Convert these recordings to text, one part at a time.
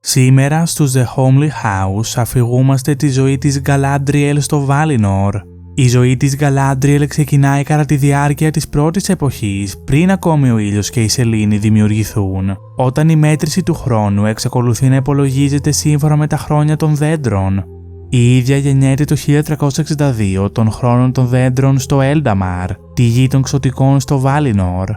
Σήμερα στους The Homely House αφηγούμαστε τη ζωή της Γκαλάντριελ στο Βάλινορ. Η ζωή της Γκαλάντριελ ξεκινάει κατά τη διάρκεια της πρώτης εποχής, πριν ακόμη ο ήλιος και η σελήνη δημιουργηθούν, όταν η μέτρηση του χρόνου εξακολουθεί να υπολογίζεται σύμφωνα με τα χρόνια των δέντρων. Η ίδια γεννιέται το 1362 των χρόνων των δέντρων στο Έλνταμαρ, τη γη των ξωτικών στο Βάλινορ.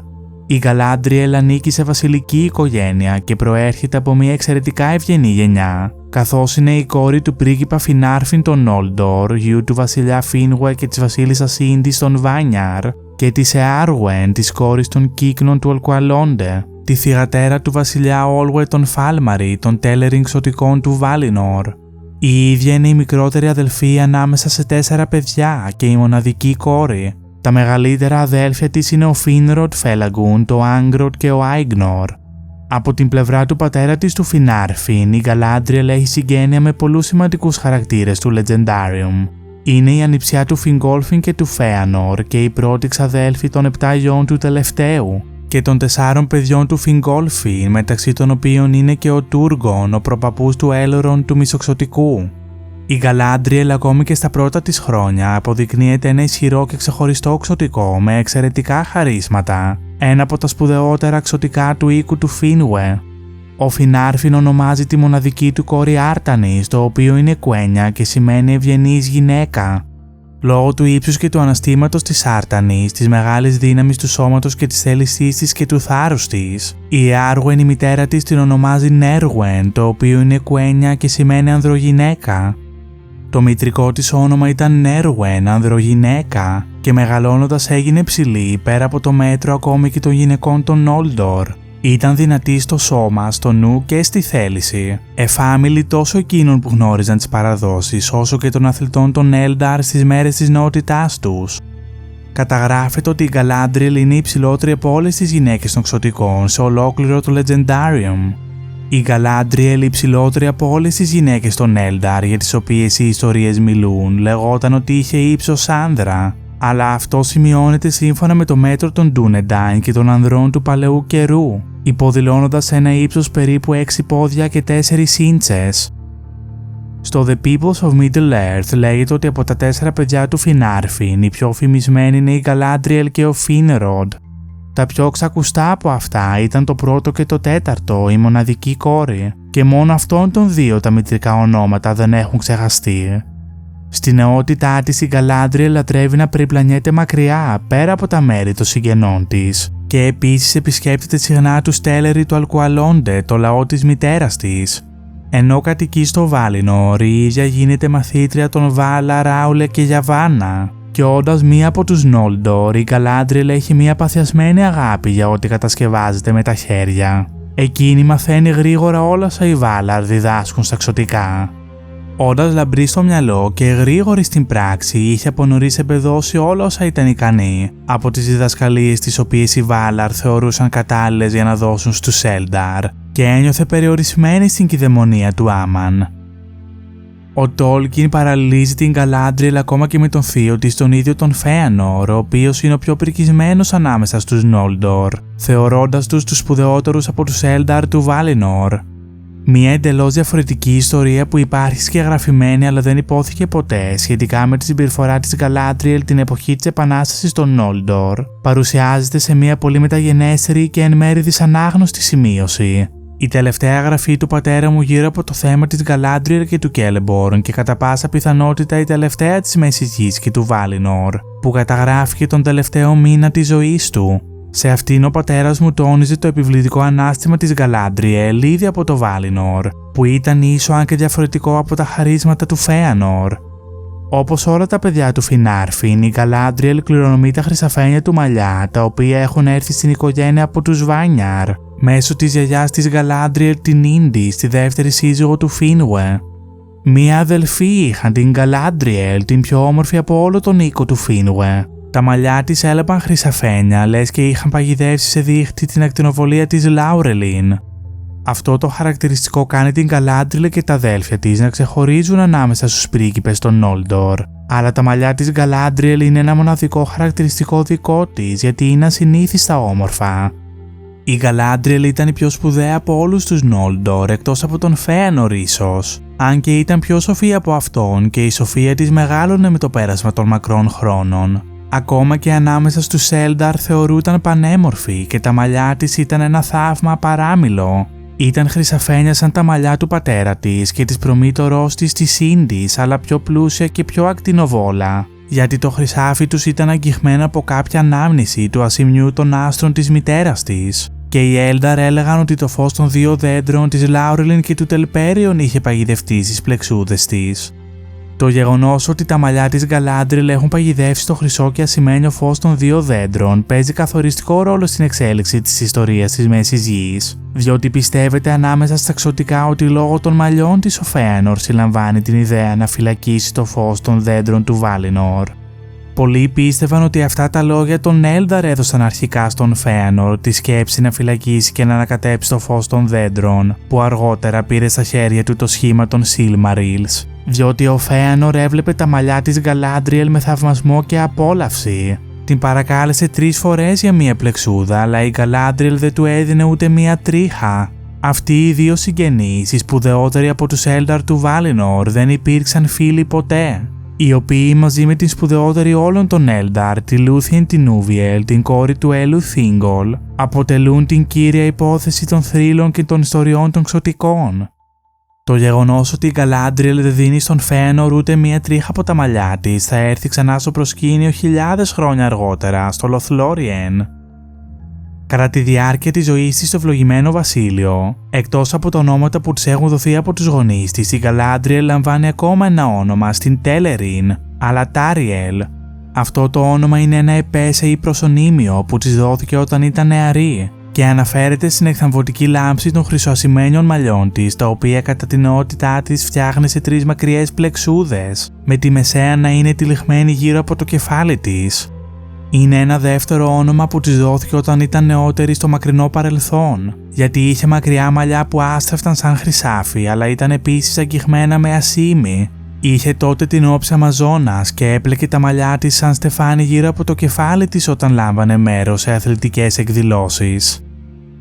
Η Γκαλάντριελ ανήκει σε βασιλική οικογένεια και προέρχεται από μια εξαιρετικά ευγενή γενιά, καθώς είναι η κόρη του πρίγκιπα Φινάρφιν των Νόλντορ, γιου του βασιλιά Φίνουε και της βασίλισσας Ίντις των Βάνιαρ, και της Εάργουεν, της κόρης των Κύκνων του Ολκουαλόντε, τη θυγατέρα του βασιλιά Όλουε των Φάλμαρι, των Τέλερινγκ ξωτικών του Βάλινορ. Η ίδια είναι η μικρότερη αδελφή ανάμεσα σε 4 παιδιά και η μοναδική κόρη. Τα μεγαλύτερα αδέλφια της είναι ο Φίνροντ Φέλαγκουν, το Άγκροντ και ο Άιγνορ. Από την πλευρά του πατέρα της του Φινάρφιν, η Γκαλάντριελ έχει συγγένεια με πολλούς σημαντικούς χαρακτήρες του Legendarium. Είναι η ανιψιά του Φινγκόλφιν και του Φέανορ και η πρώτη ξαδέλφη των 7 γιών του τελευταίου και των 4 παιδιών του Φινγκόλφιν, μεταξύ των οποίων είναι και ο Τούργον, ο προπαππούς του Έλορον του Μισοξωτικού. Η Γκαλάντριελ ακόμη και στα πρώτα της χρόνια αποδεικνύεται ένα ισχυρό και ξεχωριστό ξωτικό με εξαιρετικά χαρίσματα, ένα από τα σπουδαιότερα ξωτικά του οίκου του Φίνουε. Ο Φινάρφιν ονομάζει τη μοναδική του κόρη Άρτανης, το οποίο είναι κουένια και σημαίνει ευγενής γυναίκα. Λόγω του ύψους και του αναστήματος της Άρτανης, της μεγάλης δύναμης του σώματος και της θέλησής της και του θάρρους της, η Εάργουεν, η μητέρα της, την ονομάζει Νέργουεν, το οποίο είναι κουένια και σημαίνει ανδρογυναίκα. Το μητρικό της όνομα ήταν Νέργουεν, ανδρογυναίκα, και μεγαλώνοντας έγινε ψηλή πέρα από το μέτρο ακόμη και των γυναικών των Νόλντορ. Ήταν δυνατή στο σώμα, στο νου και στη θέληση, εφάμιλη τόσο εκείνων που γνώριζαν τις παραδόσεις όσο και των αθλητών των Έλνταρ στις μέρες της νεότητάς τους. Καταγράφεται ότι η Γκαλάντριελ είναι η υψηλότερη από όλες τις γυναίκες των ξωτικών σε ολόκληρο το Legendarium. Η Γκαλάντριελ, η υψηλότερη από όλες τις γυναίκες των Έλνταρ για τις οποίες οι ιστορίες μιλούν, λεγόταν ότι είχε ύψος άνδρα, αλλά αυτό σημειώνεται σύμφωνα με το μέτρο των Ντούνεντάιν και των ανδρών του παλαιού καιρού, υποδηλώνοντας ένα ύψος περίπου 6 πόδια και 4 ίντσες. Στο The Peoples of Middle-earth λέγεται ότι από τα 4 παιδιά του Φινάρφιν, οι πιο φημισμένοι είναι η Γκαλάντριελ και ο Φίνροντ. Τα πιο ξακουστά από αυτά ήταν το πρώτο και το τέταρτο, η μοναδική κόρη, και μόνο αυτών των 2 τα μητρικά ονόματα δεν έχουν ξεχαστεί. Στη νεότητά της η Γκαλάντριελ λατρεύει να περιπλανιέται μακριά, πέρα από τα μέρη των συγγενών της, και επίσης επισκέπτεται συχνά τους Τέλερι του Αλκουαλόντε, το λαό της μητέρας της. Ενώ κατοικεί στο Βάλινορ, η ίδια γίνεται μαθήτρια των Βάλα, Ράουλε και Γιαβάνα. Και όντας μία από τους Νόλντορ, η Γκαλάντριελ έχει μία παθιασμένη αγάπη για ό,τι κατασκευάζεται με τα χέρια. Εκείνη μαθαίνει γρήγορα όλα όσα οι Βάλαρ διδάσκουν στα ξωτικά. Όντας λαμπρή στο μυαλό και γρήγορη στην πράξη, είχε από νωρίς εμπεδώσει όλα όσα ήταν ικανή από τις διδασκαλίες τις οποίες οι Βάλαρ θεωρούσαν κατάλληλες για να δώσουν στους Έλνταρ, και ένιωθε περιορισμένη στην κηδαιμονία του Άμαν. Ο Τόλκιν παραλληλίζει την Γκαλάντριελ ακόμα και με τον θείο της, τον ίδιο τον Φέανορ, ο οποίος είναι ο πιο πρικισμένος ανάμεσα στους Νόλντορ, θεωρώντας τους σπουδαιότερους από τους Έλνταρ του Βάλινορ. Μια εντελώς διαφορετική ιστορία που υπάρχει σκιαγραφημένη αλλά δεν υπόθηκε ποτέ σχετικά με τη συμπεριφορά της Γκαλάντριελ την εποχή της επανάστασης των Νόλντορ παρουσιάζεται σε μια πολύ μεταγενέστερη και εν μέρει δυσανάγνωστη σημείωση. Η τελευταία γραφή του πατέρα μου γύρω από το θέμα της Γκαλάντριελ και του Κέλεμπορν και κατά πάσα πιθανότητα η τελευταία της Μέσης Γης και του Βάλινορ, που καταγράφηκε τον τελευταίο μήνα της ζωής του. Σε αυτήν ο πατέρας μου τόνιζε το επιβλητικό ανάστημα της Γκαλάντριελ ήδη από το Βάλινορ, που ήταν ίσο αν και διαφορετικό από τα χαρίσματα του Φέανορ. Όπως όλα τα παιδιά του Φινάρφιν, η Γκαλάντριελ κληρονομεί τα χρυσαφένια του μαλλιά, τα οποία έχουν έρθει στην οικογένεια από τους Βάνιαρ, μέσω της γιαγιάς της Γκαλάντριελ, την Ίντις, τη δεύτερη σύζυγο του Φίνουε. Μία αδελφή είχαν, την Γκαλάντριελ, την πιο όμορφη από όλο τον οίκο του Φίνουε. Τα μαλλιά της έλεπαν χρυσαφένια, λες και είχαν παγιδεύσει σε δίχτυ την ακτινοβολία της Λάουρελιν. Αυτό το χαρακτηριστικό κάνει την Γκαλάντριελ και τα αδέλφια της να ξεχωρίζουν ανάμεσα στους πρίγκιπες των Νόλντορ, αλλά τα μαλλιά της Γκαλάντριελ είναι ένα μοναδικό χαρακτηριστικό δικό της, γιατί είναι ασυνήθιστα όμορφα. Η Galadriel ήταν η πιο σπουδαία από όλους τους Noldor εκτός από τον Fëanor ίσως, αν και ήταν πιο σοφή από αυτόν και η σοφία της μεγάλωνε με το πέρασμα των μακρών χρόνων. Ακόμα και ανάμεσα στους Eldar θεωρούταν πανέμορφη και τα μαλλιά της ήταν ένα θαύμα απαράμιλο. Ήταν χρυσαφένια σαν τα μαλλιά του πατέρα της και της προμήτωρός της Ίντης, αλλά πιο πλούσια και πιο ακτινοβόλα, γιατί το χρυσάφι τους ήταν αγγιγμένο από κάποια ανάμνηση του ασημιού των άστρων της μητέρας της. Και οι Eldar έλεγαν ότι το φως των δύο δέντρων της Laurelin και του Telperion είχε παγιδευτεί στις πλεξούδες της. Το γεγονός ότι τα μαλλιά της Galadriel έχουν παγιδεύσει στο χρυσό και ασημένιο φως των δύο δέντρων παίζει καθοριστικό ρόλο στην εξέλιξη της ιστορίας της Μέσης Γης, διότι πιστεύετε ανάμεσα στα εξωτικά ότι λόγω των μαλλιών της ο Fëanor συλλαμβάνει την ιδέα να φυλακίσει το φως των δέντρων του Valinor. Πολλοί πίστευαν ότι αυτά τα λόγια των Eldar έδωσαν αρχικά στον Fëanor τη σκέψη να φυλακίσει και να ανακατέψει το φως των δέντρων, που αργότερα πήρε στα χέρια του το σχήμα των Silmarils, διότι ο Fëanor έβλεπε τα μαλλιά της Galadriel με θαυμασμό και απόλαυση. Την παρακάλεσε 3 φορές για μία πλεξούδα, αλλά η Galadriel δεν του έδινε ούτε μία τρίχα. Αυτοί οι δύο συγγενείς, οι σπουδαιότεροι από τους Eldar του Valinor, δεν υπήρξαν φίλοι ποτέ, οι οποίοι μαζί με την σπουδαιότερη όλων των Eldar, τη Lúthien την Úviel, την κόρη του Έλου Thingol, αποτελούν την κύρια υπόθεση των θρύλων και των ιστοριών των ξωτικών. Το γεγονός ότι η Galadriel δεν δίνει στον Fëanor ούτε μία τρίχα από τα μαλλιά της θα έρθει ξανά στο προσκήνιο χιλιάδες χρόνια αργότερα στο Lothlórien. Κατά τη διάρκεια της ζωής της στο ευλογημένο βασίλειο, εκτός από τα ονόματα που της έχουν δοθεί από τους γονείς της, η Galadriel λαμβάνει ακόμα ένα όνομα στην Telerin, Alatariel. Αυτό το όνομα είναι ένα επέσε ή προσωνύμιο που της δόθηκε όταν ήταν νεαρή και αναφέρεται στην εκθαμβωτική λάμψη των χρυσοασημένιων μαλλιών της, τα οποία κατά την νεότητά της φτιάχνει σε 3 μακριές πλεξούδες, με τη μεσαία να είναι τυλιγμένη γύρω από το κεφάλι της. Είναι ένα δεύτερο όνομα που της δόθηκε όταν ήταν νεότερη στο μακρινό παρελθόν, γιατί είχε μακριά μαλλιά που άστρεφταν σαν χρυσάφι, αλλά ήταν επίσης αγγιγμένα με ασήμι. Είχε τότε την όψη Αμαζόνας και έπλεκε τα μαλλιά της σαν στεφάνι γύρω από το κεφάλι της όταν λάμβανε μέρος σε αθλητικές εκδηλώσεις.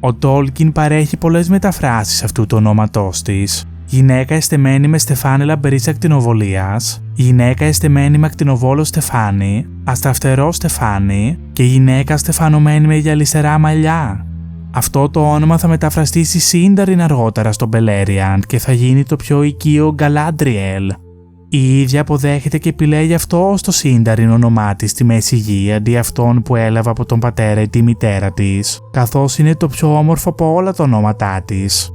Ο Τόλκιν παρέχει πολλές μεταφράσεις αυτού του ονόματός της. Γυναίκα εστεμένη με στεφάνι λαμπερής ακτινοβολίας, γυναίκα εστεμένη με ακτινοβόλο στεφάνι, αστραφτερό στεφάνι και γυναίκα στεφανωμένη με γυαλιστερά μαλλιά. Αυτό το όνομα θα μεταφραστεί στη Sindarin αργότερα στο Beleriand και θα γίνει το πιο οικείο Galadriel. Η ίδια αποδέχεται και επιλέγει αυτό ως το Sindarin όνομά της στη Μέση Γη αντί αυτόν που έλαβε από τον πατέρα ή τη μητέρα της, καθώς είναι το πιο όμορφο από όλα τα ονόματά της.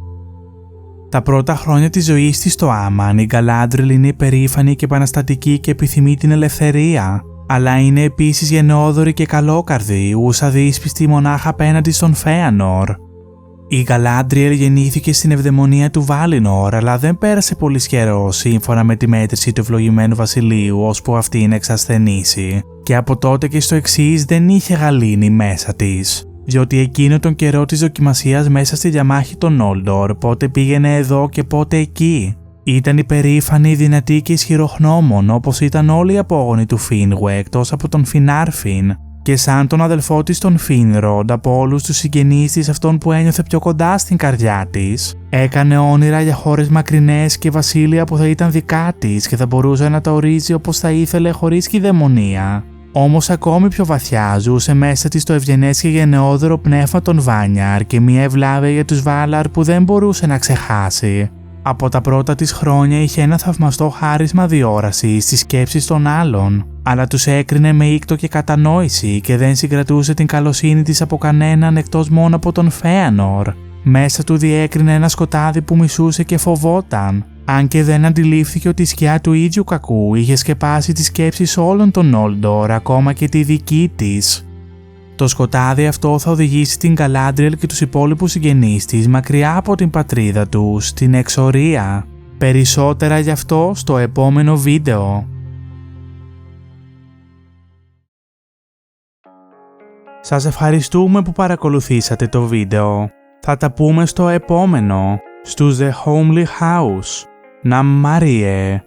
Τα πρώτα χρόνια της ζωής της στο Άμαν, η Galadriel είναι υπερήφανη και επαναστατική και επιθυμεί την ελευθερία, αλλά είναι επίσης γενναιόδωρη και καλόκαρδη, ούσα δύσπιστη μονάχα απέναντι στον Fëanor. Η Galadriel γεννήθηκε στην ευδαιμονία του Valinor, αλλά δεν πέρασε πολύ καιρό σύμφωνα με τη μέτρηση του ευλογημένου βασιλείου ώσπου αυτή να εξασθενήσει, και από τότε και στο εξής δεν είχε γαλήνη μέσα της, διότι εκείνο τον καιρό της δοκιμασίας μέσα στη διαμάχη των Noldor πότε πήγαινε εδώ και πότε εκεί. Ήταν υπερήφανη, δυνατή και ισχυροχνόμων όπως ήταν όλοι οι απόγονοι του Finwë εκτός από τον Finarfin, και σαν τον αδελφό της τον Finrod από όλους τους συγγενείς της αυτόν που ένιωθε πιο κοντά στην καρδιά της, έκανε όνειρα για χώρες μακρινές και βασίλεια που θα ήταν δικά της και θα μπορούσε να τα ορίζει όπως θα ήθελε χωρίς κυδαιμονία. Όμως ακόμη πιο βαθιά ζούσε μέσα της το ευγενές και γενναιόδωρο πνεύμα των Vanyar και μια ευλάβεια για τους Valar που δεν μπορούσε να ξεχάσει. Από τα πρώτα της χρόνια είχε ένα θαυμαστό χάρισμα διόρασης στις σκέψεις των άλλων, αλλά τους έκρινε με ήκτο και κατανόηση και δεν συγκρατούσε την καλοσύνη της από κανέναν εκτός μόνο από τον Fëanor. Μέσα του διέκρινε ένα σκοτάδι που μισούσε και φοβόταν, αν και δεν αντιλήφθηκε ότι η σκιά του ίδιου κακού είχε σκεπάσει τις σκέψεις όλων των Noldor, ακόμα και τη δική της. Το σκοτάδι αυτό θα οδηγήσει την Galadriel και τους υπόλοιπους συγγενείς της μακριά από την πατρίδα τους, στην εξορία. Περισσότερα γι' αυτό στο επόμενο βίντεο. Σας ευχαριστούμε που παρακολουθήσατε το βίντεο. Θα τα πούμε στο επόμενο, στους The Homely House. Να Μάριε.